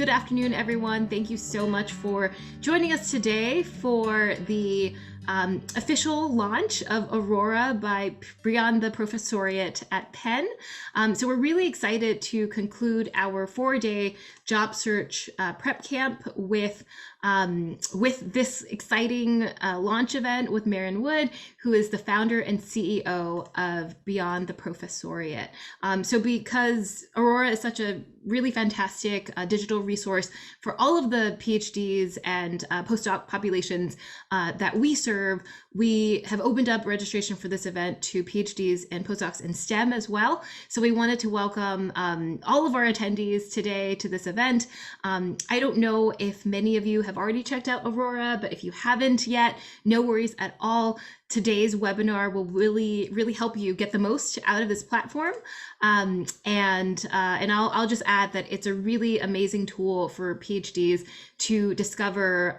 good afternoon, everyone. Thank you so much for joining us today for the official launch of Aurora by Beyond the Professoriate at Penn. So we're really excited to conclude our 4-day job search prep camp with this exciting launch event with Maren Wood, who is the founder and CEO of Beyond the Professoriate. So because Aurora is such a really fantastic digital resource for all of the PhDs and postdoc populations that we serve, we have opened up registration for this event to PhDs and postdocs in STEM as well. So we wanted to welcome all of our attendees today to this event. I don't know if many of you have already checked out Aurora, but if you haven't yet, no worries at all. Today's webinar will really help you get the most out of this platform. And I'll just add that it's a really amazing tool for PhDs to discover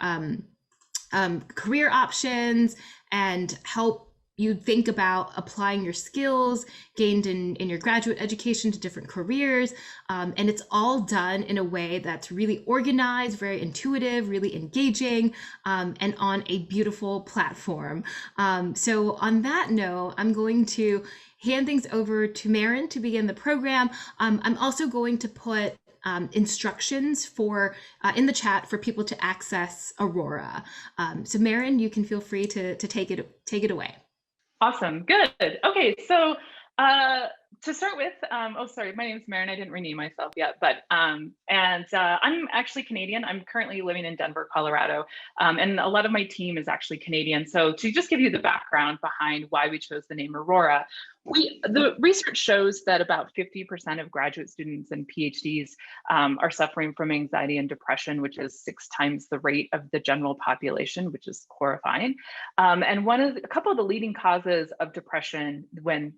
career options and help you think about applying your skills gained in your graduate education to different careers. And it's all done in a way that's really organized, very intuitive, really engaging, and on a beautiful platform. So on that note, I'm going to hand things over to Maren to begin the program. I'm also going to put instructions for in the chat for people to access Aurora. So Maren, you can feel free to take it away. Awesome, good. Okay, so to start with, oh sorry, my name is Maren. I didn't rename myself yet, but I'm actually Canadian. I'm currently living in Denver, Colorado, and a lot of my team is actually Canadian. So to just give you the background behind why we chose the name Aurora, the research shows that about 50% of graduate students and PhDs are suffering from anxiety and depression, which is 6 times the rate of the general population, which is horrifying. And a couple of the leading causes of depression when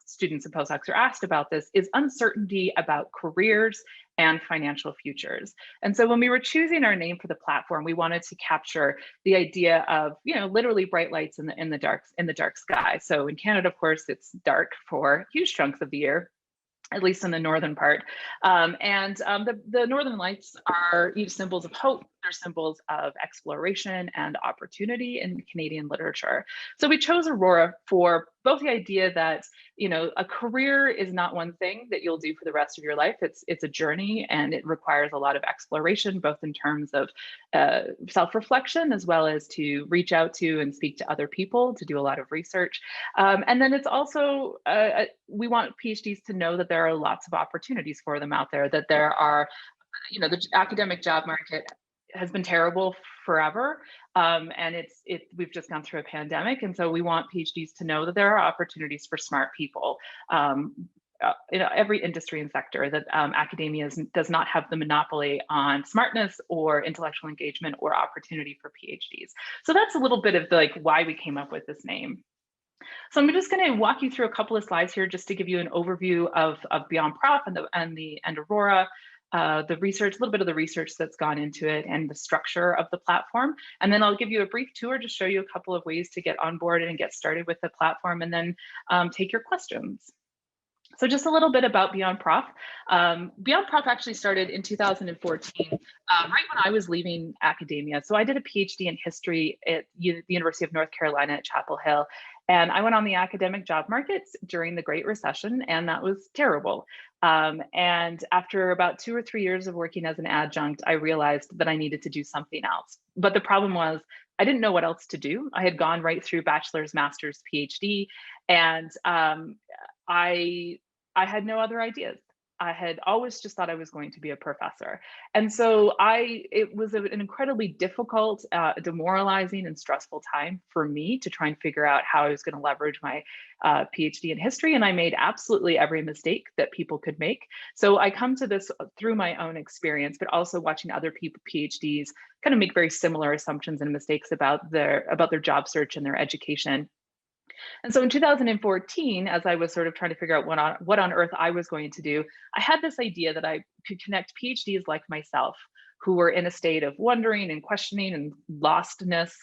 students and postdocs are asked about this is uncertainty about careers and financial futures. And so when we were choosing our name for the platform, we wanted to capture the idea of, literally bright lights in the dark sky. So in Canada, of course, it's dark for huge chunks of the year, at least in the northern part. The northern lights are symbols of hope. They're symbols of exploration and opportunity in Canadian literature. So we chose Aurora for both the idea that, a career is not one thing that you'll do for the rest of your life. It's a journey, and it requires a lot of exploration, both in terms of self-reflection, as well as to reach out to and speak to other people, to do a lot of research. And then it's also, we want PhDs to know that there are lots of opportunities for them out there, that there are, the academic job market has been terrible forever. And we've just gone through a pandemic. And so we want PhDs to know that there are opportunities for smart people in every industry and sector, that academia does not have the monopoly on smartness or intellectual engagement or opportunity for PhDs. So that's a little bit of why we came up with this name. So I'm just going to walk you through a couple of slides here just to give you an overview of BeyondProf and Aurora. The research, a little bit of the research that's gone into it and the structure of the platform. And then I'll give you a brief tour, just show you a couple of ways to get on board and get started with the platform, and then take your questions. So just a little bit about BeyondProf. BeyondProf actually started in 2014, right when I was leaving academia. So I did a PhD in history at the University of North Carolina at Chapel Hill. And I went on the academic job markets during the Great Recession, and that was terrible. And after about 2 or 3 years of working as an adjunct, I realized that I needed to do something else. But the problem was, I didn't know what else to do. I had gone right through bachelor's, master's, PhD, and I had no other ideas. I had always just thought I was going to be a professor. And so it was an incredibly difficult, demoralizing and stressful time for me to try and figure out how I was going to leverage my PhD in history. And I made absolutely every mistake that people could make. So I come to this through my own experience, but also watching other people, PhDs, kind of make very similar assumptions and mistakes about their job search and their education. And so in 2014, as I was sort of trying to figure out what on earth I was going to do, I had this idea that I could connect PhDs like myself who were in a state of wondering and questioning and lostness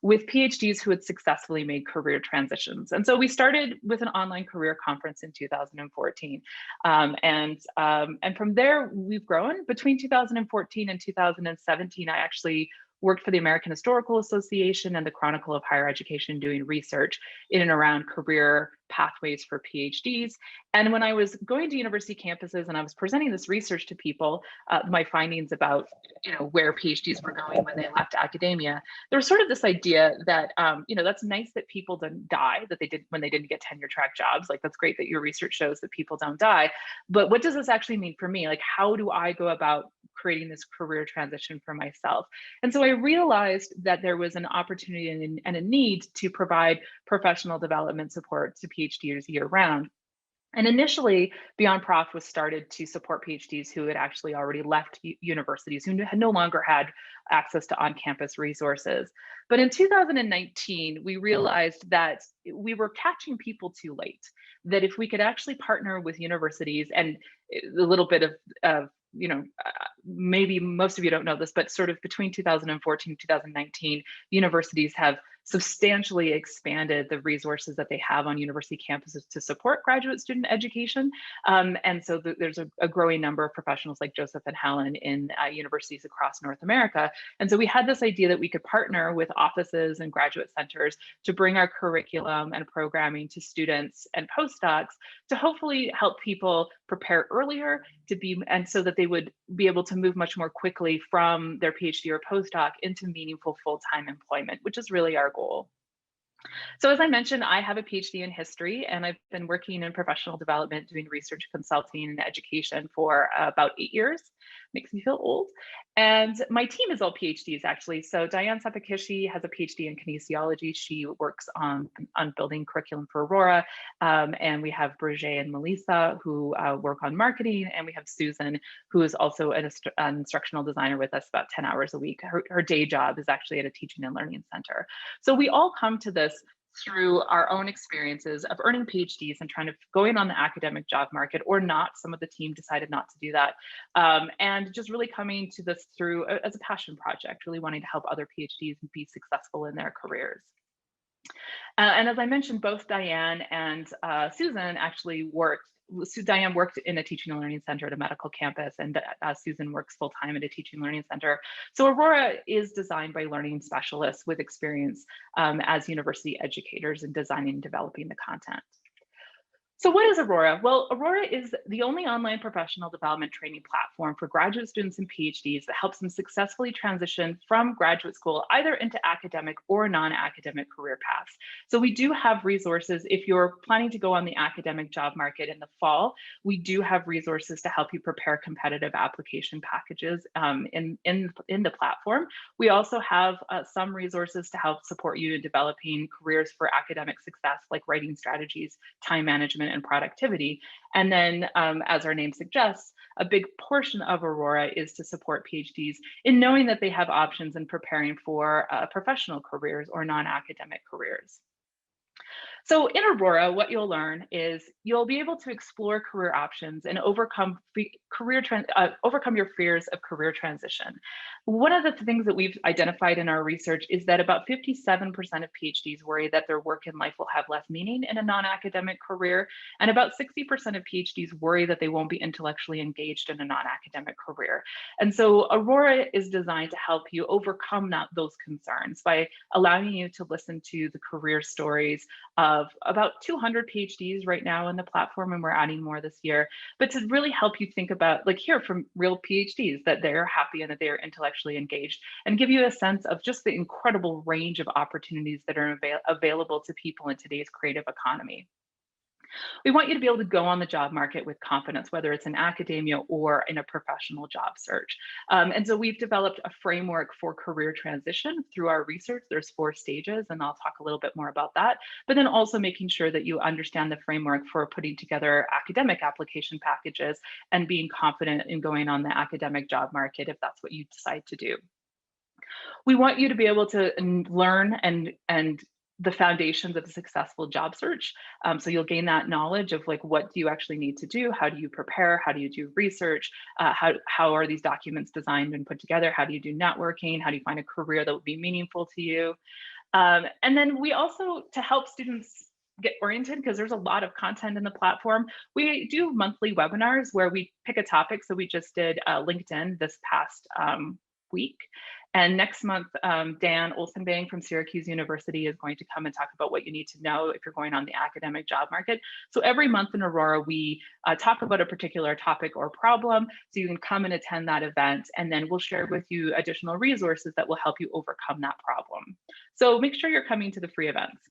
with PhDs who had successfully made career transitions. And so we started with an online career conference in 2014. And from there, we've grown. Between 2014 and 2017, I actually worked for the American Historical Association and the Chronicle of Higher Education doing research in and around career pathways for PhDs. And when I was going to university campuses and I was presenting this research to people, my findings about where PhDs were going when they left academia, there was sort of this idea that that's nice that people didn't die, that they did when they didn't get tenure track jobs. Like, that's great that your research shows that people don't die, but what does this actually mean for me? Like, how do I go about creating this career transition for myself? And so I realized that there was an opportunity and a need to provide professional development support to PhDs year round. And initially, BeyondProf was started to support PhDs who had actually already left universities, who had no longer had access to on-campus resources. But in 2019, we realized that we were catching people too late, that if we could actually partner with universities, and a little bit of maybe most of you don't know this, but sort of between 2014 and 2019, universities have substantially expanded the resources that they have on university campuses to support graduate student education. And so there's a growing number of professionals like Joseph and Helen in universities across North America. And so we had this idea that we could partner with offices and graduate centers to bring our curriculum and programming to students and postdocs to hopefully help people prepare earlier and so that they would be able to move much more quickly from their PhD or postdoc into meaningful full-time employment, which is really our goal. So as I mentioned, I have a PhD in history, and I've been working in professional development, doing research consulting and education for about 8 years. Makes me feel old. And my team is all PhDs, actually. So Diane Sepakishi has a PhD in kinesiology. She works on building curriculum for Aurora. And we have Brigitte and Melissa who work on marketing. And we have Susan, who is also an instructional designer with us about 10 hours a week. Her day job is actually at a teaching and learning center. So we all come to this through our own experiences of earning PhDs and trying to go in on the academic job market, or not. Some of the team decided not to do that. And just really coming to this through as a passion project, really wanting to help other PhDs be successful in their careers. And as I mentioned, both Diane and Susan actually Diane worked in a teaching and learning center at a medical campus, and Susan works full-time at a teaching and learning center. So Aurora is designed by learning specialists with experience as university educators in designing and developing the content. So what is Aurora? Well, Aurora is the only online professional development training platform for graduate students and PhDs that helps them successfully transition from graduate school either into academic or non-academic career paths. So we do have resources if you're planning to go on the academic job market in the fall. We do have resources to help you prepare competitive application packages in the platform. We also have some resources to help support you in developing careers for academic success, like writing strategies, time management, and productivity. And then, as our name suggests, a big portion of Aurora is to support PhDs in knowing that they have options in preparing for professional careers or non-academic careers. So in Aurora, what you'll learn is you'll be able to explore career options and overcome your fears of career transition. One of the things that we've identified in our research is that about 57% of PhDs worry that their work in life will have less meaning in a non-academic career, and about 60% of PhDs worry that they won't be intellectually engaged in a non-academic career. And so Aurora is designed to help you overcome those concerns by allowing you to listen to the career stories of about 200 PhDs right now in the platform, and we're adding more this year, but to really help you think about, like, hear from real PhDs that they're happy and that they are intellectually engaged, and give you a sense of just the incredible range of opportunities that are available to people in today's creative economy. We want you to be able to go on the job market with confidence, whether it's in academia or in a professional job search. And so we've developed a framework for career transition through our research. There's 4 stages, and I'll talk a little bit more about that. But then also making sure that you understand the framework for putting together academic application packages and being confident in going on the academic job market if that's what you decide to do. We want you to be able to learn and the foundations of a successful job search. So you'll gain that knowledge of like, what do you actually need to do? How do you prepare? How do you do research? How are these documents designed and put together? How do you do networking? How do you find a career that would be meaningful to you? And then we also, to help students get oriented, because there's a lot of content in the platform, we do monthly webinars where we pick a topic. So we just did LinkedIn this past week. And next month, Dan Olsenbang from Syracuse University is going to come and talk about what you need to know if you're going on the academic job market. So every month in Aurora, we talk about a particular topic or problem. So you can come and attend that event, and then we'll share with you additional resources that will help you overcome that problem. So make sure you're coming to the free events.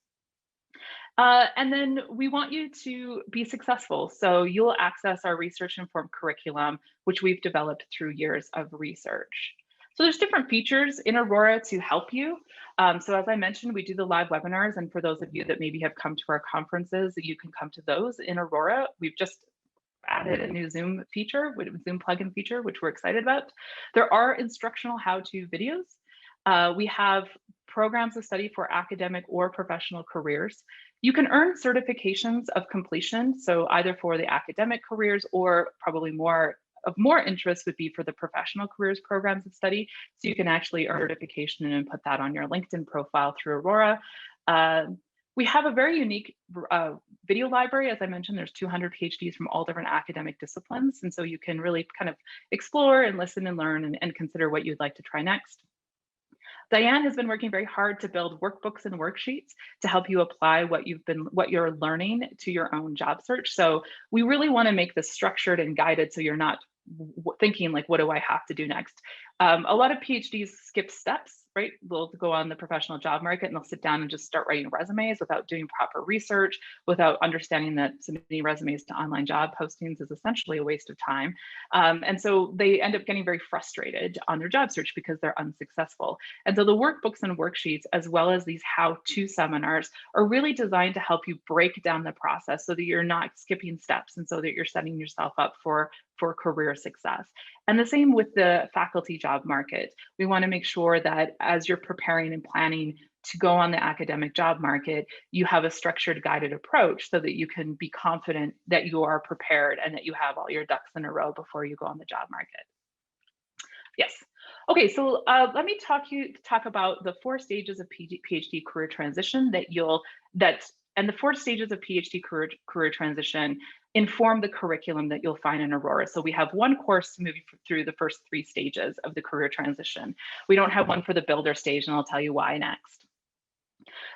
And then we want you to be successful. So you'll access our research-informed curriculum, which we've developed through years of research. So there's different features in Aurora to help you. So as I mentioned, we do the live webinars. And for those of you that maybe have come to our conferences, you can come to those in Aurora. We've just added a new Zoom feature, Zoom plugin feature, which we're excited about. There are instructional how-to videos. We have programs of study for academic or professional careers. You can earn certifications of completion. So either for the academic careers, or probably more interest would be for the professional careers programs of study. So you can actually earn certification and put that on your LinkedIn profile through Aurora. We have a very unique video library. As I mentioned, there's 200 PhDs from all different academic disciplines. And so you can really kind of explore and listen and learn and consider what you'd like to try next. Diane has been working very hard to build workbooks and worksheets to help you apply what you're learning to your own job search. So we really want to make this structured and guided, so you're not thinking like, what do I have to do next? A lot of PhDs skip steps, right? They'll go on the professional job market and they'll sit down and just start writing resumes without doing proper research, without understanding that submitting resumes to online job postings is essentially a waste of time. And so they end up getting very frustrated on their job search because they're unsuccessful. And so the workbooks and worksheets, as well as these how-to seminars, are really designed to help you break down the process so that you're not skipping steps, and so that you're setting yourself up for career success. And the same with the faculty job market. We want to make sure that as you're preparing and planning to go on the academic job market, you have a structured, guided approach so that you can be confident that you are prepared and that you have all your ducks in a row before you go on the job market. Yes. Okay, so let me talk about the 4 stages of PhD career transition and the 4 stages of PhD career transition inform the curriculum that you'll find in Aurora. So we have one course to move you through the first 3 stages of the career transition. We don't have one for the builder stage, and I'll tell you why next.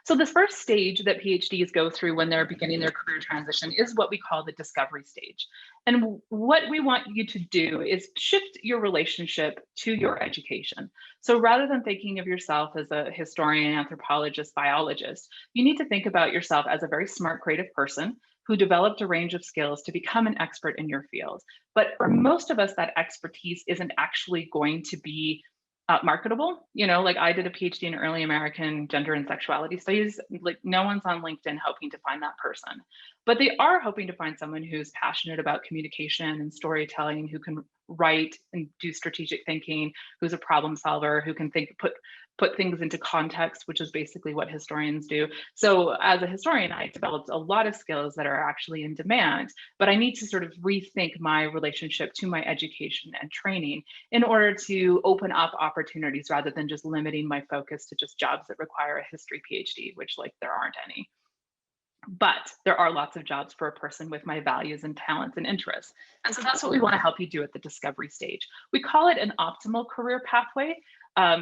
So the first stage that PhDs go through when they're beginning their career transition is what we call the discovery stage. And what we want you to do is shift your relationship to your education. So rather than thinking of yourself as a historian, anthropologist, biologist, you need to think about yourself as a very smart, creative person who developed a range of skills to become an expert in your field. But for most of us, that expertise isn't actually going to be marketable. You know, like I did a PhD in early American gender and sexuality studies. Like no one's on LinkedIn hoping to find that person, but they are hoping to find someone who's passionate about communication and storytelling, who can write and do strategic thinking, who's a problem solver, who can put things into context, which is basically what historians do. So as a historian, I developed a lot of skills that are actually in demand, but I need to sort of rethink my relationship to my education and training in order to open up opportunities rather than just limiting my focus to just jobs that require a history PhD, which like there aren't any. But there are lots of jobs for a person with my values and talents and interests. And so that's what we want to help you do at the discovery stage. We call it an optimal career pathway.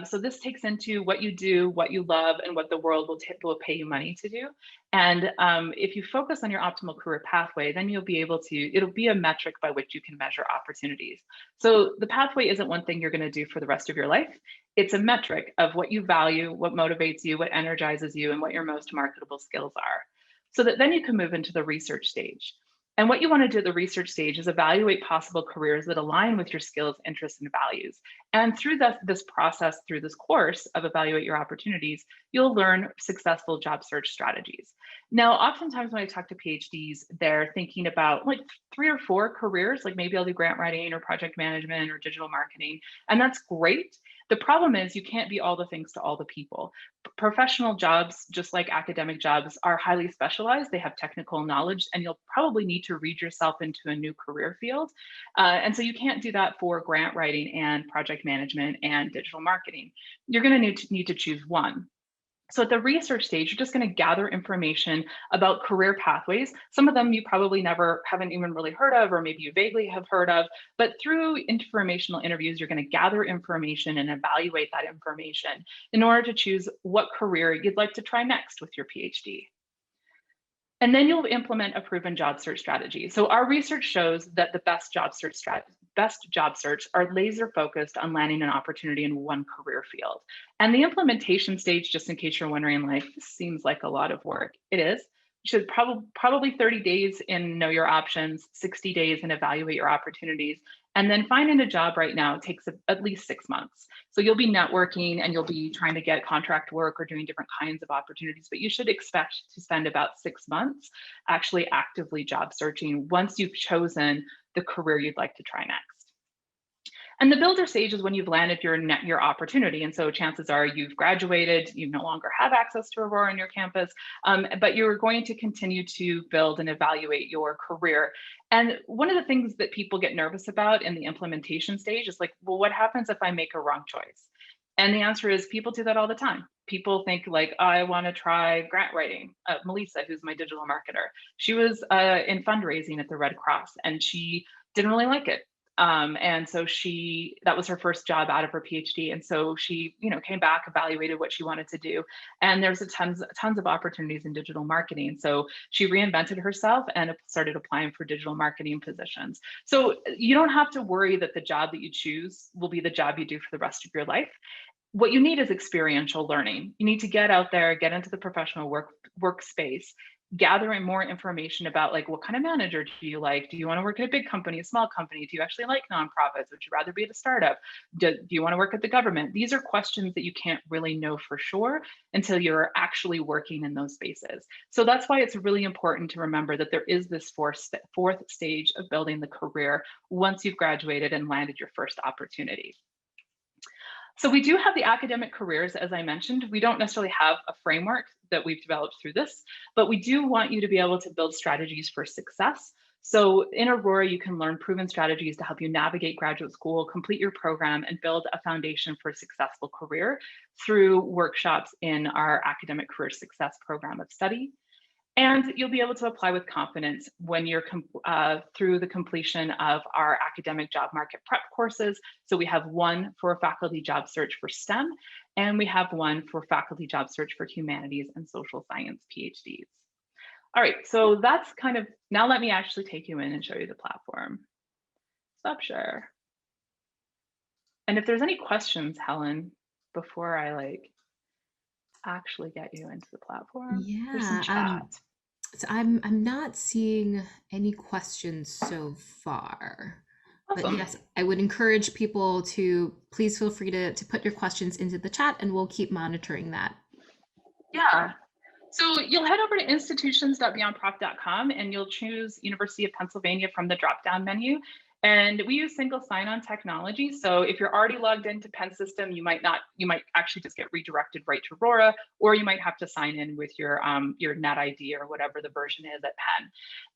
So this takes into what you do, what you love, and what the world will pay you money to do. And if you focus on your optimal career pathway, then you'll be able to, it'll be a metric by which you can measure opportunities. So the pathway isn't one thing you're going to do for the rest of your life. It's a metric of what you value, what motivates you, what energizes you, and what your most marketable skills are. So that then you can move into the research stage. And what you want to do at the research stage is evaluate possible careers that align with your skills, interests, and values. And through this process, through this course of evaluate your opportunities, you'll learn successful job search strategies. Now, oftentimes when I talk to PhDs, they're thinking about like 3 or 4 careers, like maybe I'll do grant writing or project management or digital marketing, and that's great. The problem is you can't be all the things to all the people. Professional jobs, just like academic jobs, are highly specialized. They have technical knowledge, and you'll probably need to read yourself into a new career field. And so you can't do that for grant writing and project management and digital marketing. You're going to need to choose one. So at the research stage, you're just going to gather information about career pathways. Some of them you probably haven't even really heard of, or maybe you vaguely have heard of, but through informational interviews, you're going to gather information and evaluate that information in order to choose what career you'd like to try next with your PhD. And then you'll implement a proven job search strategy. So our research shows that the best job search are laser focused on landing an opportunity in one career field. And the implementation stage, just in case you're wondering, like, this seems like a lot of work. It is. You should probably 30 days in know your options, 60 days in evaluate your opportunities. And then finding a job right now takes at least 6 months. So you'll be networking and you'll be trying to get contract work or doing different kinds of opportunities, but you should expect to spend about 6 months actually actively job searching once you've chosen the career you'd like to try next. And the builder stage is when you've landed your opportunity. And so chances are you've graduated, you no longer have access to Aurora on your campus, but you're going to continue to build and evaluate your career. And one of the things that people get nervous about in the implementation stage is like, well, what happens if I make a wrong choice? And the answer is people do that all the time. People think like, oh, I want to try grant writing. Melissa, who's my digital marketer, she was in fundraising at the Red Cross and she didn't really like it. And so that was her first job out of her PhD. And so she, came back, evaluated what she wanted to do. And there's tons of opportunities in digital marketing. So she reinvented herself and started applying for digital marketing positions. So you don't have to worry that the job that you choose will be the job you do for the rest of your life. What you need is experiential learning. You need to get out there, get into the professional workspace, gathering more information about like, what kind of manager do you like? Do you want to work at a big company, a small company? Do you actually like nonprofits? Would you rather be at a startup? Do you want to work at the government? These are questions that you can't really know for sure until you're actually working in those spaces. So that's why it's really important to remember that there is this fourth stage of building the career once you've graduated and landed your first opportunity. So we do have the academic careers, as I mentioned. We don't necessarily have a framework that we've developed through this, but we do want you to be able to build strategies for success. So in Aurora, you can learn proven strategies to help you navigate graduate school, complete your program, and build a foundation for a successful career through workshops in our academic career success program of study. And you'll be able to apply with confidence when you're through the completion of our academic job market prep courses. So we have one for faculty job search for STEM, and we have one for faculty job search for humanities and social science PhDs. All right, so that's now let me actually take you in and show you the platform. Stop share. And if there's any questions, Helen, before I actually get you into the platform. There's some chat. So I'm not seeing any questions so far. Awesome. But yes, I would encourage people to please feel free to put your questions into the chat and we'll keep monitoring that. Yeah. So you'll head over to institutions.beyondprof.com and you'll choose University of Pennsylvania from the drop-down menu. And we use single sign-on technology. So if you're already logged into Penn system, you might actually just get redirected right to Aurora, or you might have to sign in with your net ID or whatever the version is at Penn.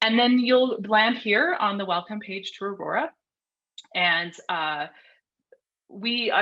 And then you'll land here on the welcome page to Aurora. And I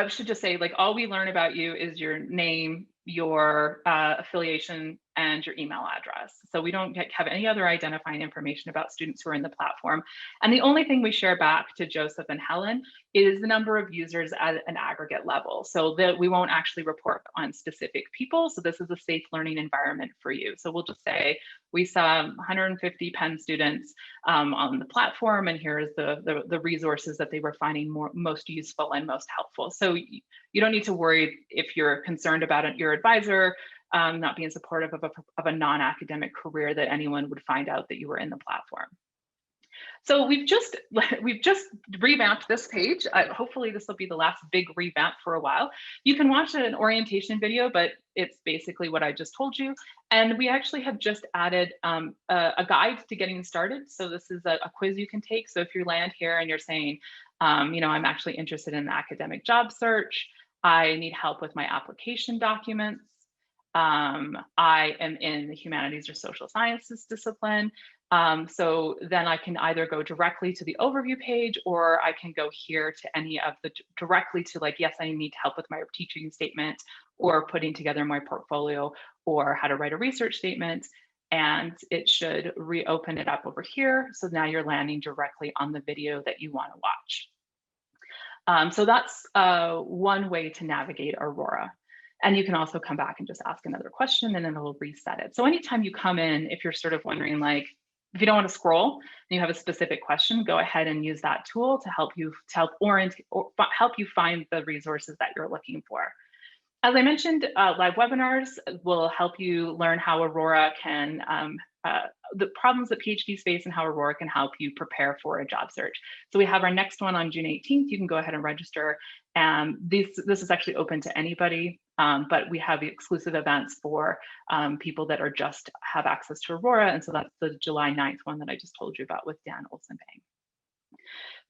should just say, all we learn about you is your name, your affiliation, and your email address. So we don't have any other identifying information about students who are in the platform. And the only thing we share back to Joseph and Helen is the number of users at an aggregate level, so that we won't actually report on specific people. So this is a safe learning environment for you. So we'll just say we saw 150 Penn students on the platform, and here's the resources that they were finding most useful and most helpful. So you don't need to worry if you're concerned about it, your advisor not being supportive of a non-academic career, that anyone would find out that you were in the platform. So we've just revamped this page. Hopefully this will be the last big revamp for a while. You can watch an orientation video, but it's basically what I just told you. And we actually have just added a guide to getting started. So this is a quiz you can take. So if you land here and you're saying, I'm actually interested in academic job search, I need help with my application documents. I am in the humanities or social sciences discipline. So then I can either go directly to the overview page, or I can go here to any of the directly to like, yes, I need help with my teaching statement or putting together my portfolio or how to write a research statement. And it should reopen it up over here. So now you're landing directly on the video that you want to watch. So that's one way to navigate Aurora. And you can also come back and just ask another question and then it'll reset it. So anytime you come in, if you're sort of wondering, like, if you don't want to scroll and you have a specific question, go ahead and use that tool to help you orient or help you find the resources that you're looking for. As I mentioned, live webinars will help you learn how Aurora can, the problems that PhDs face and how Aurora can help you prepare for a job search. So we have our next one on June 18th. You can go ahead and register. This is actually open to anybody, but we have the exclusive events for people that are just have access to Aurora. And so that's the July 9th one that I just told you about with Dan Olsen-Bang.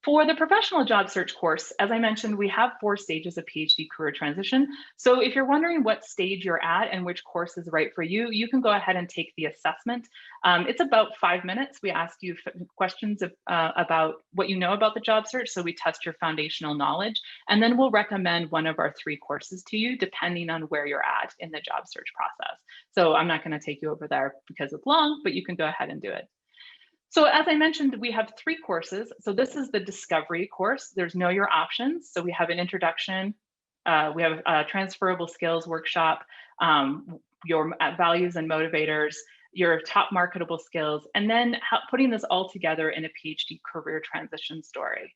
For the professional job search course, as I mentioned, we have 4 stages of PhD career transition. So if you're wondering what stage you're at and which course is right for you, you can go ahead and take the assessment. It's about 5 minutes. We ask you questions about what you know about the job search. So we test your foundational knowledge, and then we'll recommend one of our 3 courses to you, depending on where you're at in the job search process. So I'm not going to take you over there because it's long, but you can go ahead and do it. So as I mentioned, we have 3 courses. So this is the discovery course. There's Know Your Options. So we have an introduction, we have a transferable skills workshop, your values and motivators, your top marketable skills, and then putting this all together in a PhD career transition story.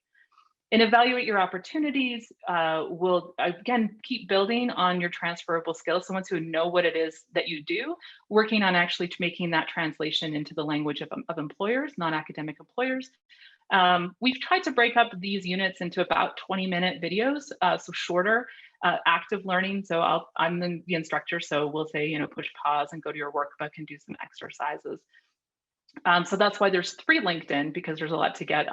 And evaluate your opportunities. We'll again keep building on your transferable skills. So once you know what it is that you do, working on actually making that translation into the language of employers, non-academic employers. We've tried to break up these units into about 20-minute videos, so shorter, active learning. So I'm the instructor, so we'll say, push pause and go to your workbook and do some exercises. So that's why there's 3 LinkedIn, because there's a lot to get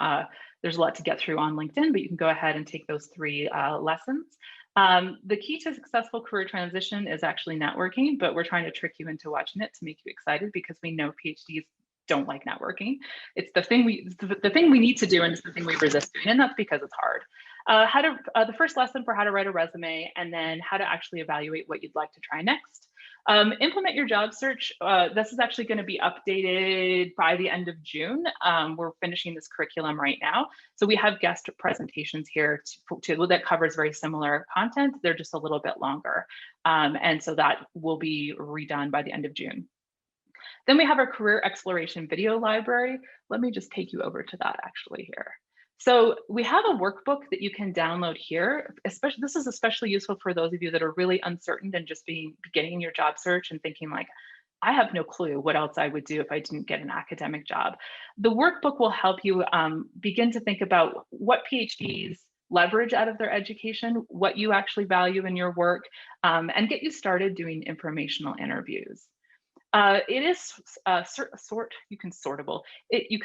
through on LinkedIn, but you can go ahead and take those 3 lessons. The key to successful career transition is actually networking, but we're trying to trick you into watching it to make you excited, because we know PhDs don't like networking. It's the thing we need to do, and it's the thing we resist doing, and that's because it's hard. The first lesson for how to write a resume, and then how to actually evaluate what you'd like to try next. Implement your job search. This is actually going to be updated by the end of June. We're finishing this curriculum right now. So we have guest presentations here that covers very similar content. They're just a little bit longer. And so that will be redone by the end of June. Then we have our career exploration video library. Let me just take you over to that actually here. So we have a workbook that you can download here. This is especially useful for those of you that are really uncertain and just beginning your job search and thinking like, I have no clue what else I would do if I didn't get an academic job. The workbook will help you begin to think about what PhDs leverage out of their education, what you actually value in your work, and get you started doing informational interviews. It is you can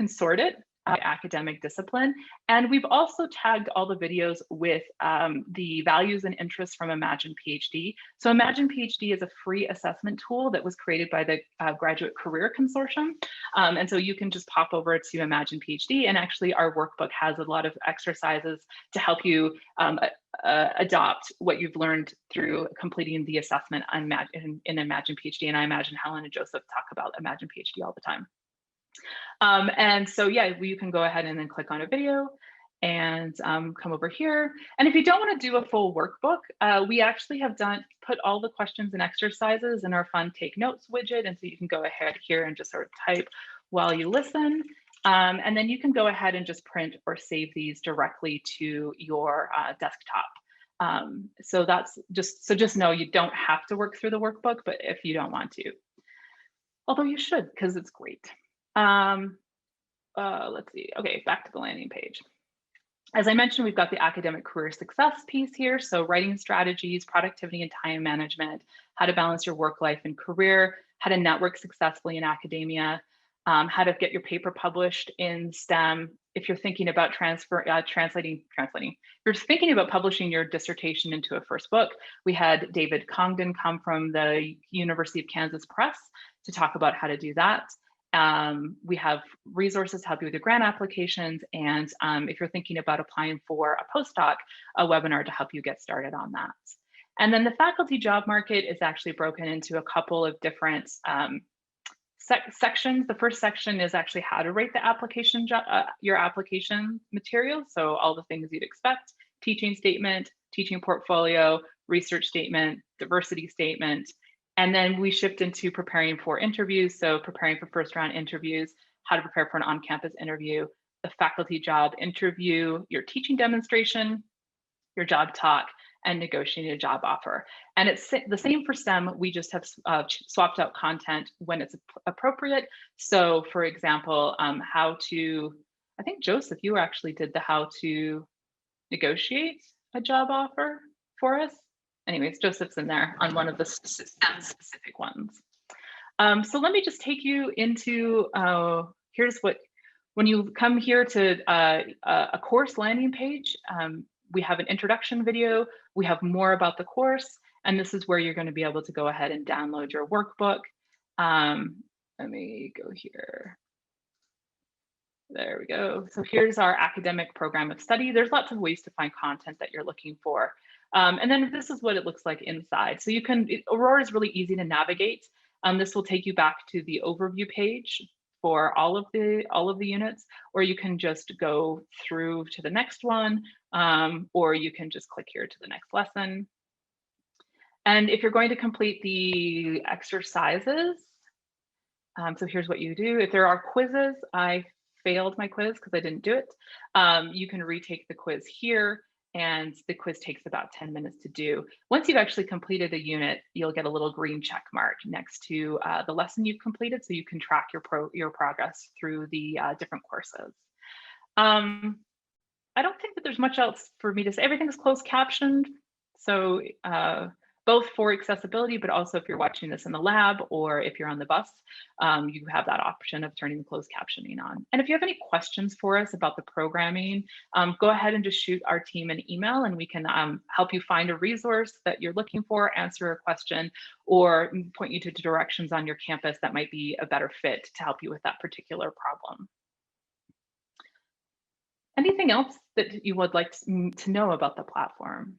sort it by academic discipline. And we've also tagged all the videos with the values and interests from Imagine PhD. So Imagine PhD is a free assessment tool that was created by the Graduate Career Consortium. And so you can just pop over to Imagine PhD, and actually our workbook has a lot of exercises to help you adopt what you've learned through completing the assessment in Imagine PhD. And I imagine Helen and Joseph talk about Imagine PhD all the time. And so, yeah, you can go ahead and then click on a video and come over here. And if you don't want to do a full workbook, we actually have put all the questions and exercises in our fun Take Notes widget. And so you can go ahead here and just sort of type while you listen. And then you can go ahead and just print or save these directly to your desktop. So just know you don't have to work through the workbook, but if you don't want to, although you should, because it's great. Let's see. Okay, back to the landing page. As I mentioned, we've got the academic career success piece here. So writing strategies, productivity and time management, how to balance your work life and career, how to network successfully in academia. how to get your paper published in STEM. If you're thinking about translating, if you're thinking about publishing your dissertation into a first book, we had David Congdon come from the University of Kansas Press to talk about how to do that. We have resources to help you with your grant applications. And if you're thinking about applying for a postdoc, a webinar to help you get started on that. And then the faculty job market is actually broken into a couple of different sections. The first section is actually how to rate the application, your application materials. So all the things you'd expect: teaching statement, teaching portfolio, research statement, diversity statement. And then we shift into preparing for interviews. So preparing for first round interviews, how to prepare for an on-campus interview, the faculty job interview, your teaching demonstration, your job talk, and negotiating a job offer. And it's the same for STEM. We just have swapped out content when it's appropriate. So for example, how to, I think Joseph, you actually did the how to negotiate a job offer for us. Anyways, Joseph's in there on one of the STEM specific ones. So let me just take you into, here's what, when you come here to a course landing page, we have an introduction video, we have more about the course, and this is where you're going to be able to go ahead and download your workbook. Let me go here. There we go. So here's our academic program of study. There's lots of ways to find content that you're looking for. And then this is what it looks like inside. So you can, Aurora is really easy to navigate. This will take you back to the overview page for all of the units, or you can just go through to the next one, or you can just click here to the next lesson. And if you're going to complete the exercises, so here's what you do. If there are quizzes, I failed my quiz because I didn't do it. You can retake the quiz here, and the quiz takes about 10 minutes to do. Once you've actually completed a unit, you'll get a little green check mark next to the lesson you've completed, so you can track your progress through the different courses. I don't think that there's much else for me to say. Everything is closed captioned, so both for accessibility, but also if you're watching this in the lab or if you're on the bus, you have that option of turning the closed captioning on. And if you have any questions for us about the programming, go ahead and just shoot our team an email, and we can help you find a resource that you're looking for, answer a question, or point you to directions on your campus that might be a better fit to help you with that particular problem. Anything else that you would like to know about the platform?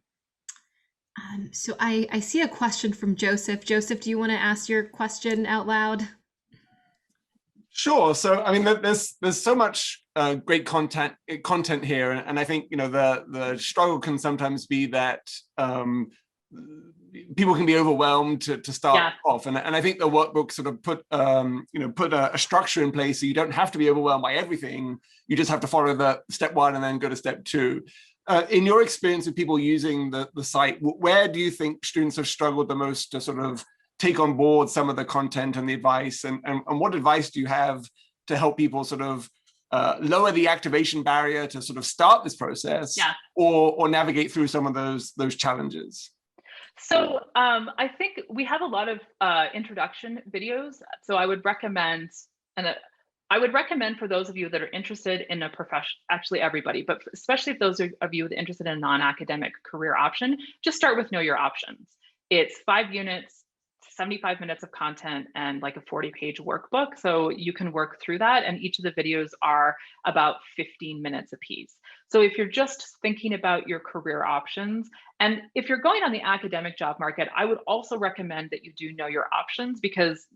So I see a question from Joseph. Joseph, do you want to ask your question out loud? Sure. So I mean, there's so much great content here, and I think the struggle can sometimes be that people can be overwhelmed to start off, and I think the workbook sort of put a structure in place so you don't have to be overwhelmed by everything. You just have to follow the step one and then go to step two. In your experience with people using the site, where do you think students have struggled the most to sort of take on board some of the content and the advice, and what advice do you have to help people sort of lower the activation barrier to sort of start this process, or navigate through some of those challenges? So I think we have a lot of introduction videos. So I would recommend, for those of you that are interested in a profession, actually everybody, but especially if those of you that are interested in a non-academic career option, just start with Know Your Options. It's 5 units, 75 minutes of content, and like a 40-page workbook. So you can work through that, and each of the videos are about 15 minutes apiece. So if you're just thinking about your career options, and if you're going on the academic job market, I would also recommend that you do know your options, because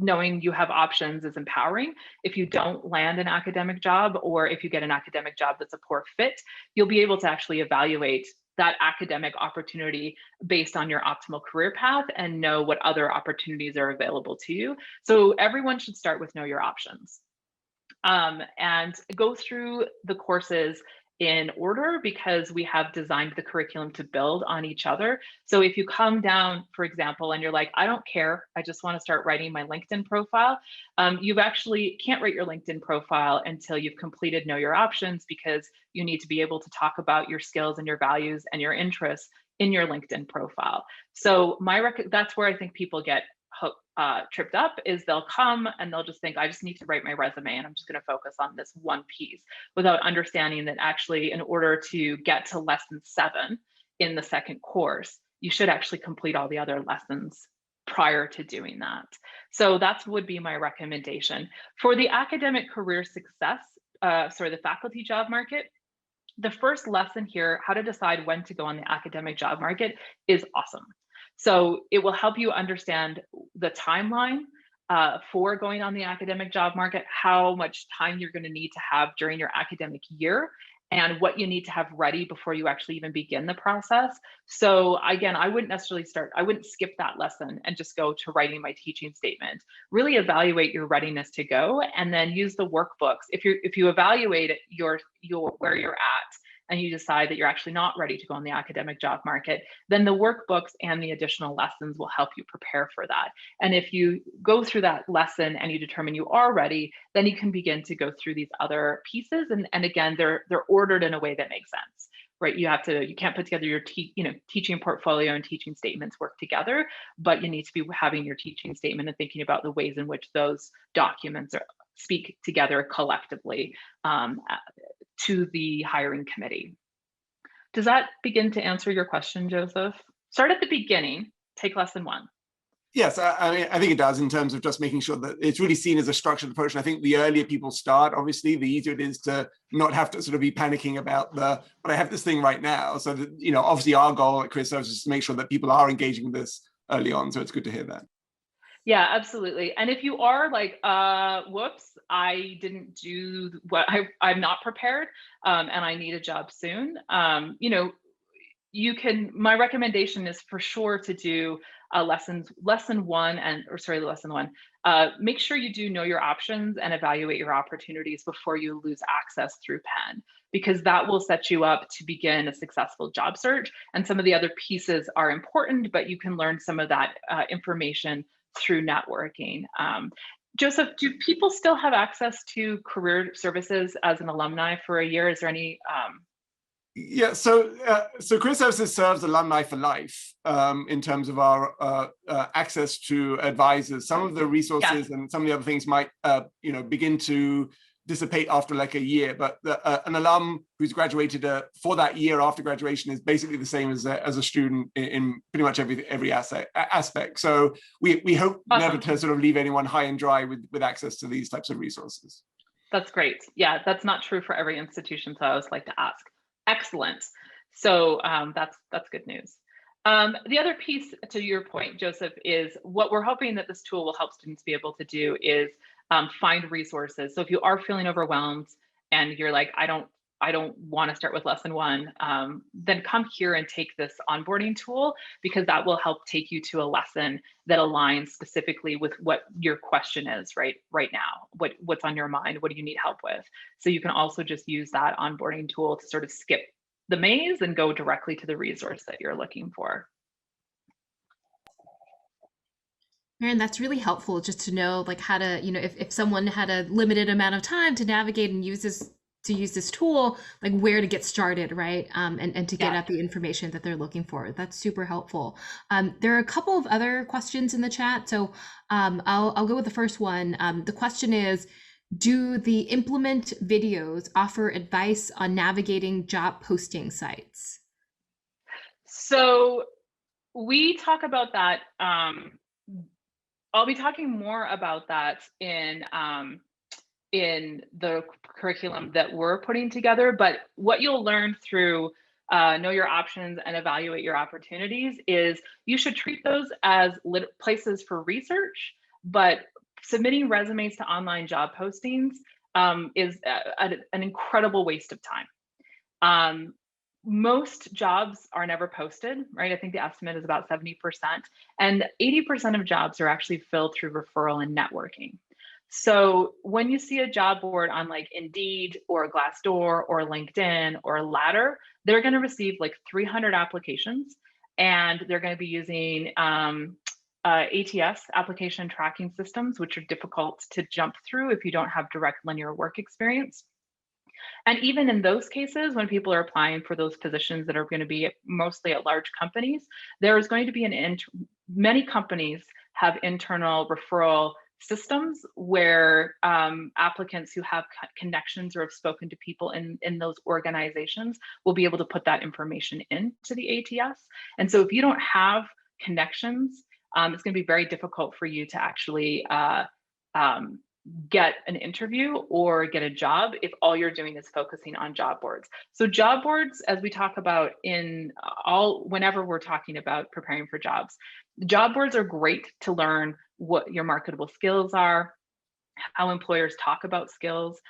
knowing you have options is empowering. If you don't land an academic job, or if you get an academic job that's a poor fit, you'll be able to actually evaluate that academic opportunity based on your optimal career path and know what other opportunities are available to you. So everyone should start with Know Your Options, and go through the courses in order, because we have designed the curriculum to build on each other. So if you come down, for example, and you're like, I don't care, I just want to start writing my LinkedIn profile, you actually can't write your LinkedIn profile until you've completed Know Your Options, because you need to be able to talk about your skills and your values and your interests in your LinkedIn profile. So that's where I think people get tripped up is they'll come and they'll just think, I just need to write my resume and I'm just going to focus on this one piece, without understanding that actually in order to get to lesson 7 in the second course, you should actually complete all the other lessons prior to doing that. So that would be my recommendation. For the academic career success, the faculty job market, the first lesson here, how to decide when to go on the academic job market, is awesome. So it will help you understand the timeline for going on the academic job market, how much time you're going to need to have during your academic year, and what you need to have ready before you actually even begin the process. So again, I wouldn't skip that lesson and just go to writing my teaching statement. Really evaluate your readiness to go, and then use the workbooks. If you evaluate your where you're at, and you decide that you're actually not ready to go on the academic job market, then the workbooks and the additional lessons will help you prepare for that. And if you go through that lesson and you determine you are ready, then you can begin to go through these other pieces. And again, they're ordered in a way that makes sense, right? You can't put together your teaching portfolio and teaching statements work together, but you need to be having your teaching statement and thinking about the ways in which those documents speak together collectively to the hiring committee. Does that begin to answer your question, Joseph? Start at the beginning, take lesson 1. Yes, I think it does, in terms of just making sure that it's really seen as a structured approach. And I think the earlier people start, obviously, the easier it is to not have to sort of be panicking about but I have this thing right now. So that, obviously our goal at Career Services is to make sure that people are engaging with this early on. So it's good to hear that. Yeah, absolutely. And if you are like, whoops, I didn't do what I'm not prepared, and I need a job soon, my recommendation is for sure to do lesson 1 make sure you do know your options and evaluate your opportunities before you lose access through Penn, because that will set you up to begin a successful job search. And some of the other pieces are important, but you can learn some of that information through networking. Joseph, do people still have access to career services as an alumni for a year? Is there any? Yeah, so Career Services serves alumni for life in terms of our access to advisors. Some of the resources and some of the other things might begin to dissipate after like a year, but an alum who's graduated for that year after graduation is basically the same as a student in pretty much every aspect. So we hope never to sort of leave anyone high and dry with access to these types of resources. That's great. Yeah, that's not true for every institution, so I always like to ask. Excellent. So that's good news. The other piece to your point, Joseph, is what we're hoping that this tool will help students be able to do is find resources. So if you are feeling overwhelmed and you're like, I don't want to start with lesson 1, then come here and take this onboarding tool, because that will help take you to a lesson that aligns specifically with what your question is right now. What's on your mind? What do you need help with? So you can also just use that onboarding tool to sort of skip the maze and go directly to the resource that you're looking for. Maren, that's really helpful just to know like how to, if someone had a limited amount of time to navigate and use this tool, like where to get started, right? And to get at the information that they're looking for. That's super helpful. There are a couple of other questions in the chat. So I'll go with the first one. The question is, do the Implement videos offer advice on navigating job posting sites? So we talk about that. I'll be talking more about that in the curriculum that we're putting together, but what you'll learn through know your options and evaluate your opportunities is you should treat those as places for research, but submitting resumes to online job postings is an incredible waste of time. Most jobs are never posted, right? I think the estimate is about 70%, and 80% of jobs are actually filled through referral and networking. So when you see a job board on like Indeed or Glassdoor or LinkedIn or Ladder, they're going to receive like 300 applications, and they're going to be using ATS, application tracking systems, which are difficult to jump through if you don't have direct linear work experience. And even in those cases, when people are applying for those positions that are going to be mostly at large companies, there is going to be many companies have internal referral systems where applicants who have connections or have spoken to people in those organizations will be able to put that information into the ATS. And so if you don't have connections, it's going to be very difficult for you to actually get an interview or get a job if all you're doing is focusing on job boards. So job boards, as we talk about whenever we're talking about preparing for jobs, job boards are great to learn what your marketable skills are, how employers talk about skills,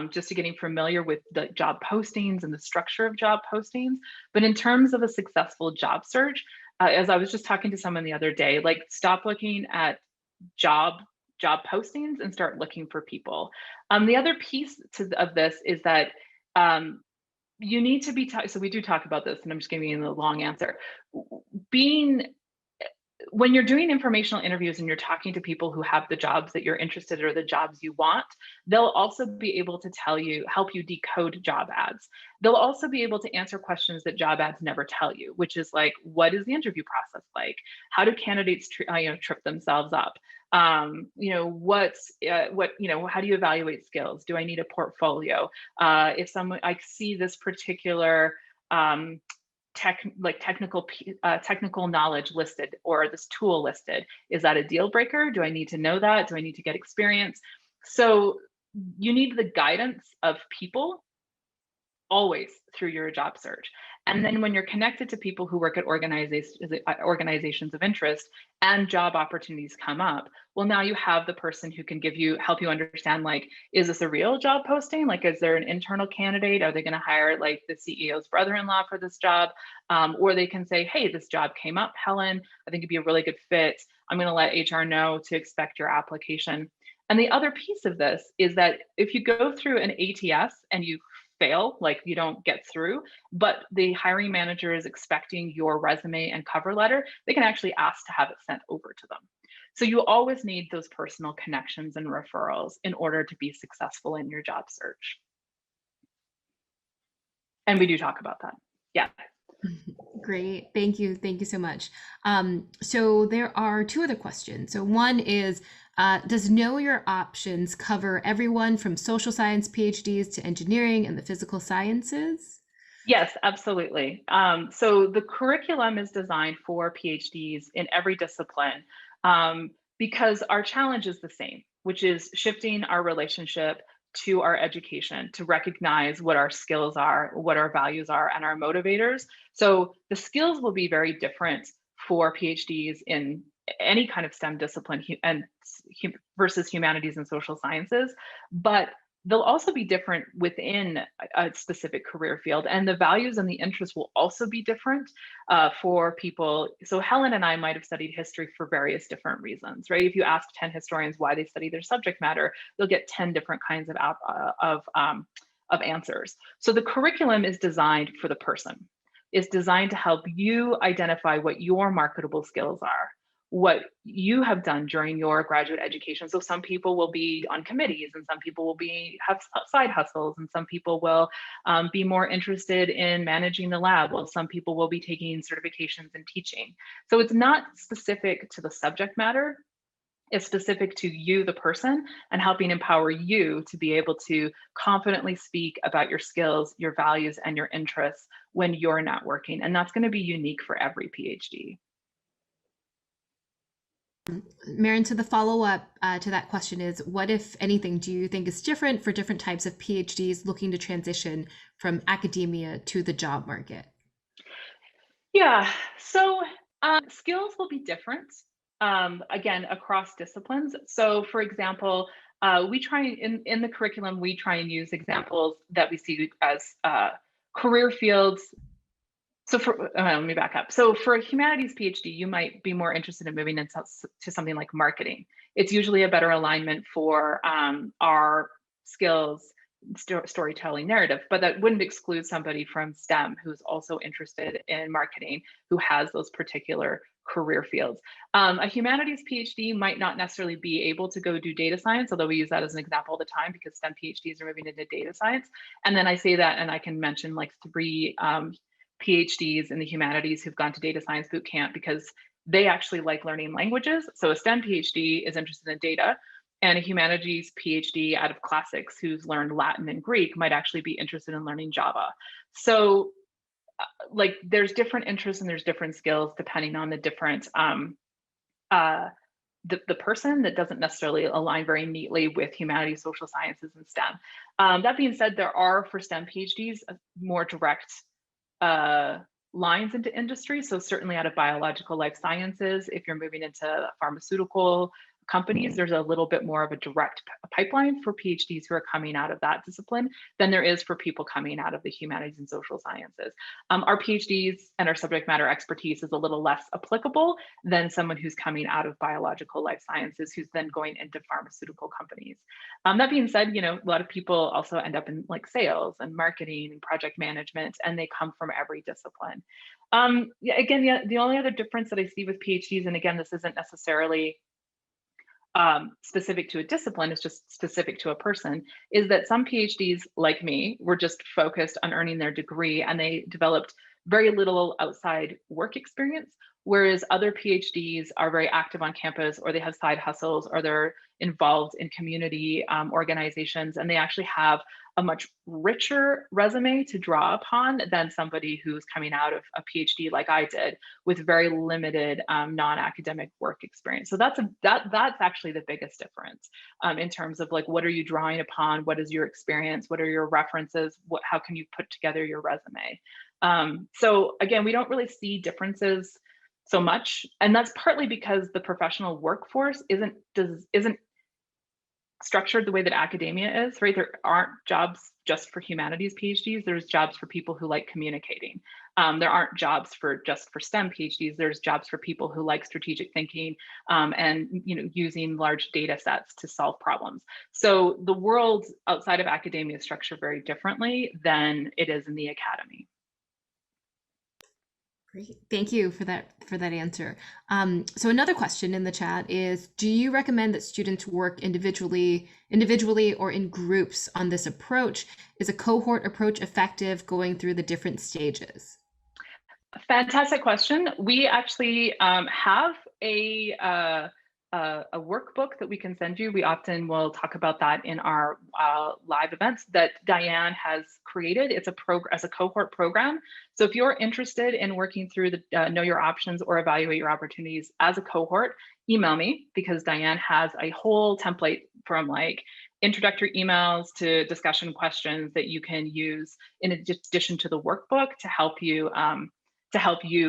just to getting familiar with the job postings and the structure of job postings. But in terms of a successful job search, as I was just talking to someone the other day, like stop looking at job postings and start looking for people. The other piece of this is that you need to be, so we do talk about this, and I'm just giving you the long answer. When you're doing informational interviews and you're talking to people who have the jobs that you're interested in or the jobs you want, they'll also be able to help you decode job ads. They'll also be able to answer questions that job ads never tell you, which is like, what is the interview process like? How do candidates trip themselves up? How do you evaluate skills? Do I need a portfolio? If I see this particular technical knowledge listed or this tool listed, is that a deal breaker? Do I need to know that? Do I need to get experience? So you need the guidance of people always through your job search. And then when you're connected to people who work at organizations of interest and job opportunities come up, well, now you have the person who can help you understand, like, is this a real job posting? Like, is there an internal candidate? Are they going to hire like the CEO's brother-in-law for this job? Or they can say, hey, this job came up, Helen, I think it'd be a really good fit. I'm going to let HR know to expect your application. And the other piece of this is that if you go through an ATS and you fail, like you don't get through, but the hiring manager is expecting your resume and cover letter, they can actually ask to have it sent over to them. So you always need those personal connections and referrals in order to be successful in your job search. And we do talk about that. Yeah. Great. Thank you. Thank you so much. So there are two other questions. So one is, does Know Your Options cover everyone from social science PhDs to engineering and the physical sciences? Yes, absolutely. So the curriculum is designed for PhDs in every discipline because our challenge is the same, which is shifting our relationship to our education to recognize what our skills are, what our values are, and our motivators. So the skills will be very different for PhDs in any kind of STEM discipline versus humanities and social sciences, but they'll also be different within a specific career field, and the values and the interests will also be different for people. So Helen and I might have studied history for various different reasons, right? If you ask 10 historians why they study their subject matter, you'll get 10 different kinds of answers. So the curriculum is designed for the person. It's designed to help you identify what your marketable skills are, what you have done during your graduate education. So some people will be on committees, and some people will have side hustles, and some people will be more interested in managing the lab, while some people will be taking certifications and teaching. So it's not specific to the subject matter. It's specific to you, the person, and helping empower you to be able to confidently speak about your skills, your values, and your interests when you're not working. And that's going to be unique for every PhD. Maren, so the follow-up to that question is, what, if anything, do you think is different for different types of PhDs looking to transition from academia to the job market? Yeah, so skills will be different, again, across disciplines. So for example, we try in the curriculum, we try and use examples that we see as career fields. So let me back up. So for a humanities PhD, you might be more interested in moving into something like marketing. It's usually a better alignment for our skills, storytelling, narrative, but that wouldn't exclude somebody from STEM who's also interested in marketing, who has those particular career fields. A humanities PhD might not necessarily be able to go do data science, although we use that as an example all the time because STEM PhDs are moving into data science. And then I say that, and I can mention like 3 PhDs in the humanities who've gone to data science boot camp because they actually like learning languages. So a STEM PhD is interested in data, and a humanities PhD out of classics who's learned Latin and Greek might actually be interested in learning Java. So like there's different interests and there's different skills depending on the different the person that doesn't necessarily align very neatly with humanities, social sciences, and STEM. That being said, there are for STEM PhDs more direct lines into industry. So certainly out of biological life sciences, if you're moving into pharmaceutical companies, there's a little bit more of a direct pipeline for PhDs who are coming out of that discipline than there is for people coming out of the humanities and social sciences. Our PhDs and our subject matter expertise is a little less applicable than someone who's coming out of biological life sciences who's then going into pharmaceutical companies. That being said, you know, a lot of people also end up in like sales and marketing and project management, and they come from every discipline. Again, the only other difference that I see with PhDs, and again, this isn't necessarily specific to a discipline, it's just specific to a person, is that some PhDs like me were just focused on earning their degree and they developed very little outside work experience, whereas other PhDs are very active on campus, or they have side hustles, or they're involved in community organizations, and they actually have a much richer resume to draw upon than somebody who's coming out of a PhD like I did with very limited non-academic work experience. So that's actually the biggest difference in terms of like, what are you drawing upon? What is your experience? What are your references? How can you put together your resume? So again, we don't really see differences so much, and that's partly because the professional workforce isn't structured the way that academia is, right? There aren't jobs just for humanities PhDs. There's jobs for people who like communicating. There aren't jobs just for STEM PhDs. There's jobs for people who like strategic thinking and using large data sets to solve problems. So the world outside of academia is structured very differently than it is in the academy. Great. Thank you for that answer. So another question in the chat is, do you recommend that students work individually or in groups on this approach? Is a cohort approach effective going through the different stages? Fantastic question. We actually have a workbook that we can send you. We often will talk about that in our live events that Diane has created. It's a cohort program. So if you're interested in working through the Know Your Options or Evaluate Your Opportunities as a cohort, email me, because Diane has a whole template from like introductory emails to discussion questions that you can use in addition to the workbook to help you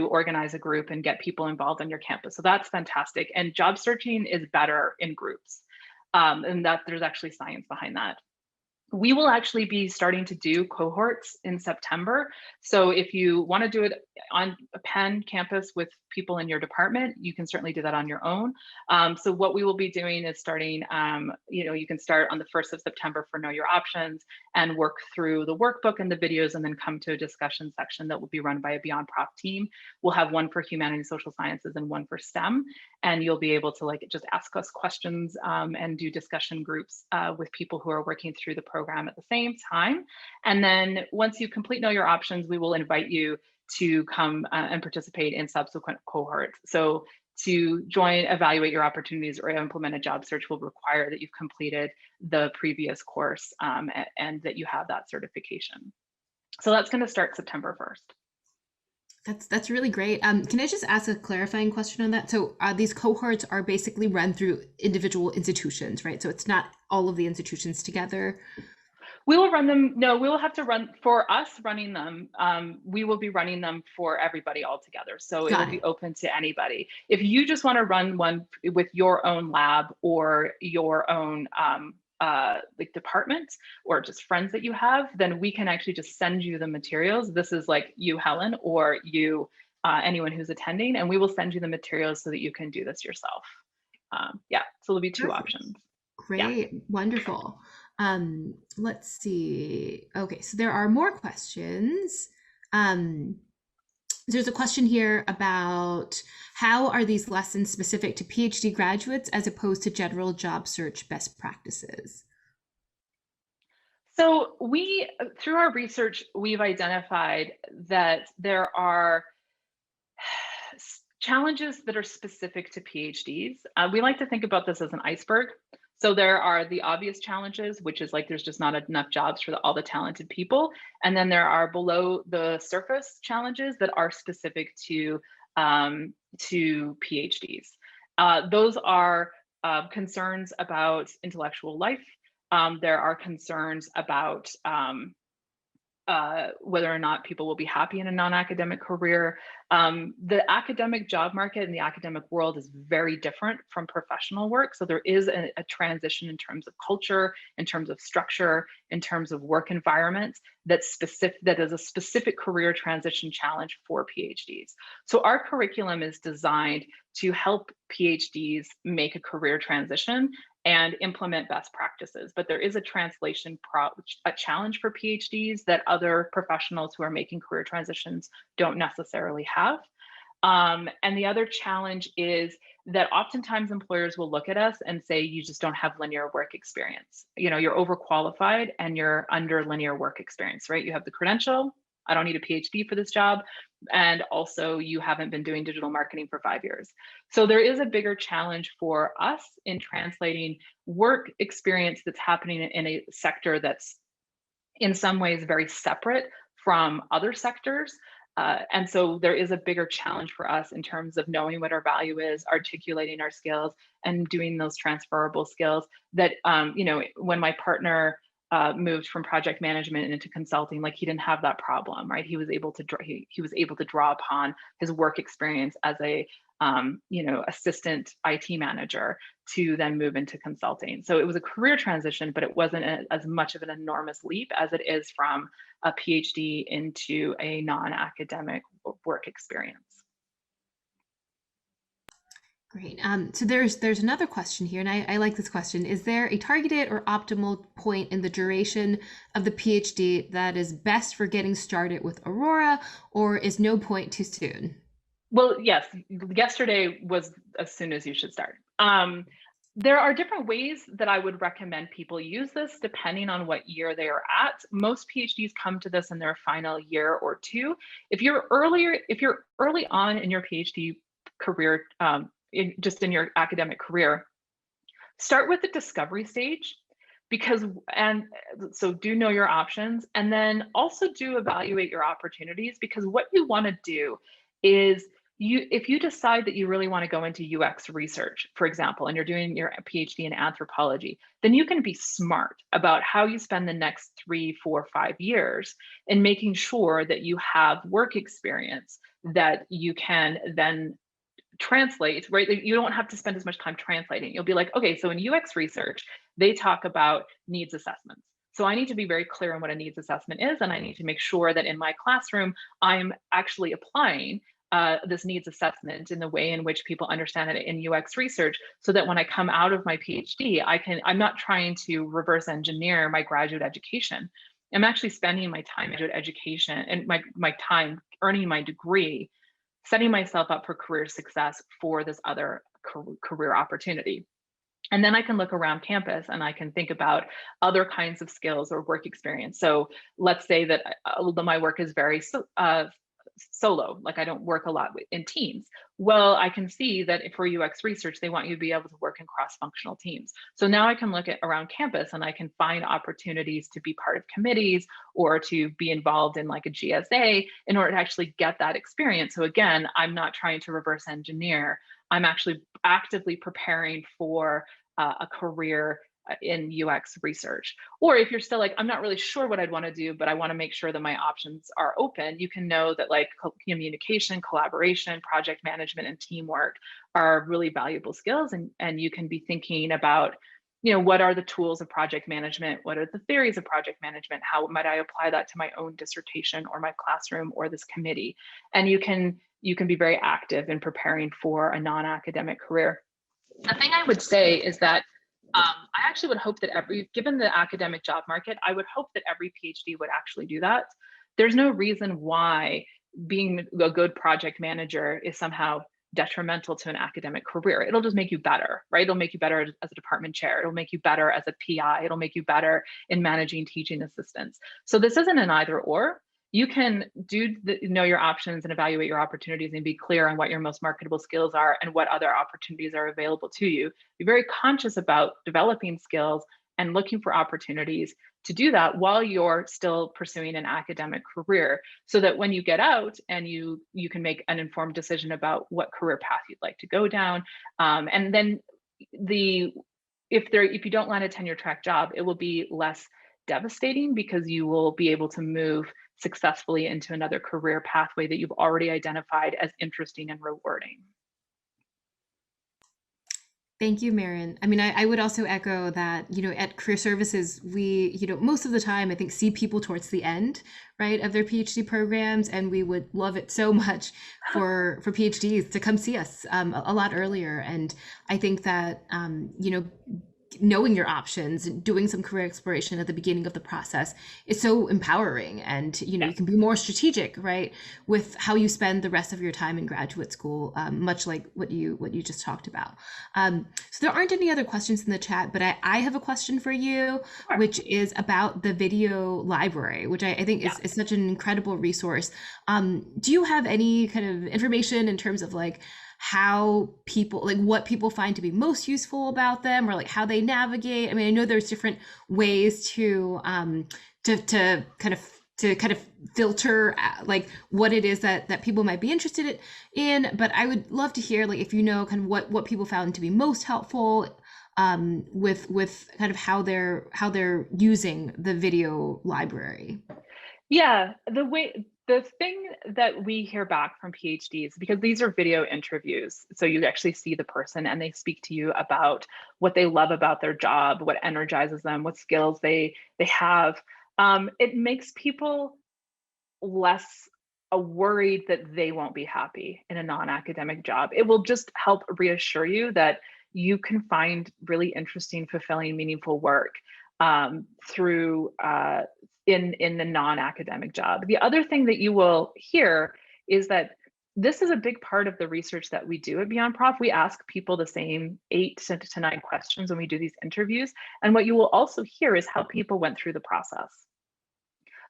organize a group and get people involved on your campus. So that's fantastic. And job searching is better in groups. And that there's actually science behind that. We will actually be starting to do cohorts in September. So if you want to do it on a Penn campus with people in your department, you can certainly do that on your own. So what we will be doing is starting, you can start on the 1st of September for Know Your Options and work through the workbook and the videos, and then come to a discussion section that will be run by a BeyondProf team. We'll have one for humanities, social sciences, and one for STEM. And you'll be able to like just ask us questions and do discussion groups with people who are working through the program at the same time. And then once you complete Know Your Options, we will invite you to come and participate in subsequent cohorts. So to join Evaluate Your Opportunities or implement a job search will require that you've completed the previous course and that you have that certification. So that's going to start September 1st. That's really great. Can I just ask a clarifying question on that? So these cohorts are basically run through individual institutions, right? So it's not all of the institutions together. We will run them. No, we will have to run for us running them. We will be running them for everybody all together. So it will be open to anybody. If you just want to run one with your own lab or your own like department or just friends that you have, then we can actually just send you the materials. This is like you, Helen, or you, anyone who's attending, and we will send you the materials so that you can do this yourself. Yeah, so there'll be two options. Great, yeah. Wonderful. Let's see. Okay, so there are more questions. There's a question here about how are these lessons specific to PhD graduates as opposed to general job search best practices? So through our research, we've identified that there are Challenges that are specific to PhDs. We like to think about this as an iceberg. So there are the obvious challenges, which is like there's just not enough jobs for all the talented people. And then there are below the surface challenges that are specific to PhDs. Those are concerns about intellectual life. There are concerns about whether or not people will be happy in a non-academic career. The academic job market and the academic world is very different from professional work. So there is a transition in terms of culture, in terms of structure, in terms of work environments that is a specific career transition challenge for PhDs. So our curriculum is designed to help PhDs make a career transition and implement best practices. But there is a translation challenge for PhDs that other professionals who are making career transitions don't necessarily have. And the other challenge is that oftentimes employers will look at us and say, you just don't have linear work experience. You know, you're overqualified and you're under linear work experience, right? You have the credential, I don't need a PhD for this job. And also you haven't been doing digital marketing for 5 years. So there is a bigger challenge for us in translating work experience that's happening in a sector that's in some ways very separate from other sectors. And so there is a bigger challenge for us in terms of knowing what our value is, articulating our skills, and doing those transferable skills that, you know, when my partner moved from project management into consulting, like he didn't have that problem, right? He was able to draw upon his work experience as a you know, assistant IT manager to then move into consulting. So it was a career transition, but it wasn't as much of an enormous leap as it is from a PhD into a non-academic work experience. Great. So there's another question here, and I like this question. Is there a targeted or optimal point in the duration of the PhD that is best for getting started with Aurora, or is no point too soon? Well, yes, yesterday was as soon as you should start. There are different ways that I would recommend people use this depending on what year they are at. Most PhDs come to this in their final year or two. If you're early on in your PhD career, just in your academic career, start with the discovery stage, and so do know your options, and then also do evaluate your opportunities, because what you want to do is if you decide that you really want to go into UX research, for example, and you're doing your PhD in anthropology, then you can be smart about how you spend the next 3, 4, 5 years in making sure that you have work experience that you can then translate, right? You don't have to spend as much time translating. You'll be like, okay, so in UX research, they talk about needs assessments. So I need to be very clear on what a needs assessment is, and I need to make sure that in my classroom, I'm actually applying this needs assessment in the way in which people understand it in UX research, so that when I come out of my PhD, I'm not trying to reverse engineer my graduate education. I'm actually spending my time in graduate education and my time earning my degree, setting myself up for career success for this other career opportunity. And then I can look around campus and I can think about other kinds of skills or work experience. So let's say that my work is very solo, like I don't work a lot in teams. Well, I can see that for UX research, they want you to be able to work in cross-functional teams. So now I can look at around campus and I can find opportunities to be part of committees or to be involved in like a GSA in order to actually get that experience. So again, I'm not trying to reverse engineer. I'm actually actively preparing for a career in UX research. Or if you're still like, I'm not really sure what I'd want to do, but I want to make sure that my options are open, you can know that like communication, collaboration, project management, and teamwork are really valuable skills. And you can be thinking about, you know, what are the tools of project management? What are the theories of project management? How might I apply that to my own dissertation or my classroom or this committee? And you can be very active in preparing for a non-academic career. The thing I would say is that I actually would hope that given the academic job market, I would hope that every PhD would actually do that. There's no reason why being a good project manager is somehow detrimental to an academic career. It'll just make you better, right? It'll make you better as a department chair. It'll make you better as a PI. It'll make you better in managing teaching assistants. So this isn't an either or. you can know your options and evaluate your opportunities and be clear on what your most marketable skills are and what other opportunities are available to you. Be very conscious about developing skills and looking for opportunities to do that while you're still pursuing an academic career, so that when you get out and you can make an informed decision about what career path you'd like to go down. And then if you don't land a tenure track job, it will be less devastating because you will be able to move successfully into another career pathway that you've already identified as interesting and rewarding. Thank you, Marin. I mean, I would also echo that, at Career Services, we, most of the time, I think, see people towards the end, right, of their PhD programs. And we would love it so much for PhDs to come see us a lot earlier. And I think that, knowing your options and doing some career exploration at the beginning of the process is so empowering. And, you can be more strategic, right, with how you spend the rest of your time in graduate school, much like what you just talked about. So there aren't any other questions in the chat, but I have a question for you, Sure. which is about the video library, which I think is such an incredible resource. Do you have any kind of information in terms of like how people, like what people find to be most useful about them, or like how they navigate? I mean, I know there's different ways to kind of filter like what it is that people might be interested in, but I would love to hear, like, if you know kind of what people found to be most helpful with kind of how they're using the video library. Yeah, the thing that we hear back from PhDs, because these are video interviews, so you actually see the person and they speak to you about what they love about their job, what energizes them, what skills they have. It makes people less worried that they won't be happy in a non-academic job. It will just help reassure you that you can find really interesting, fulfilling, meaningful work through in the non-academic job. The other thing that you will hear is that this is a big part of the research that we do at BeyondProf. We ask people the same 8 to 9 questions when we do these interviews. And what you will also hear is how people went through the process.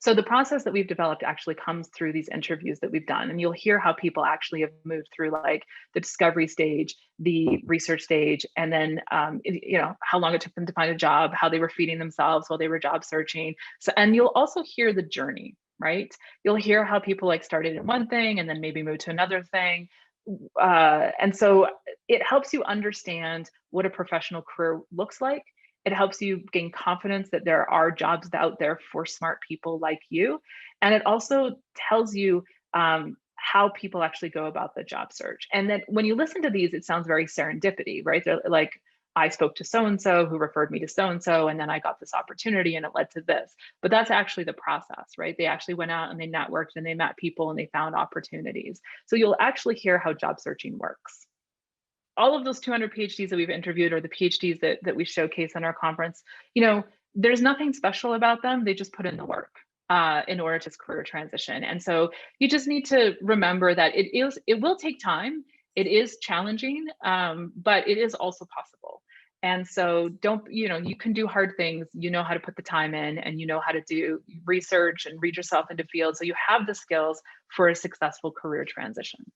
So the process that we've developed actually comes through these interviews that we've done, and you'll hear how people actually have moved through like the discovery stage, the research stage, and then how long it took them to find a job, how they were feeding themselves while they were job searching. So, and you'll also hear the journey, right? You'll hear how people like started in one thing and then maybe moved to another thing. And so it helps you understand what a professional career looks like. It helps you gain confidence that there are jobs out there for smart people like you. And it also tells you how people actually go about the job search. And then when you listen to these, it sounds very serendipity, right? They're like, I spoke to so-and-so who referred me to so-and-so, and then I got this opportunity and it led to this. But that's actually the process, right? They actually went out and they networked and they met people and they found opportunities. So you'll actually hear how job searching works. All of those 200 PhDs that we've interviewed, or the PhDs that we showcase in our conference, there's nothing special about them. They just put in the work in order to career transition. And so you just need to remember that it will take time. It is challenging, but it is also possible. And so you can do hard things. You know how to put the time in, and you know how to do research and read yourself into fields. So you have the skills for a successful career transition.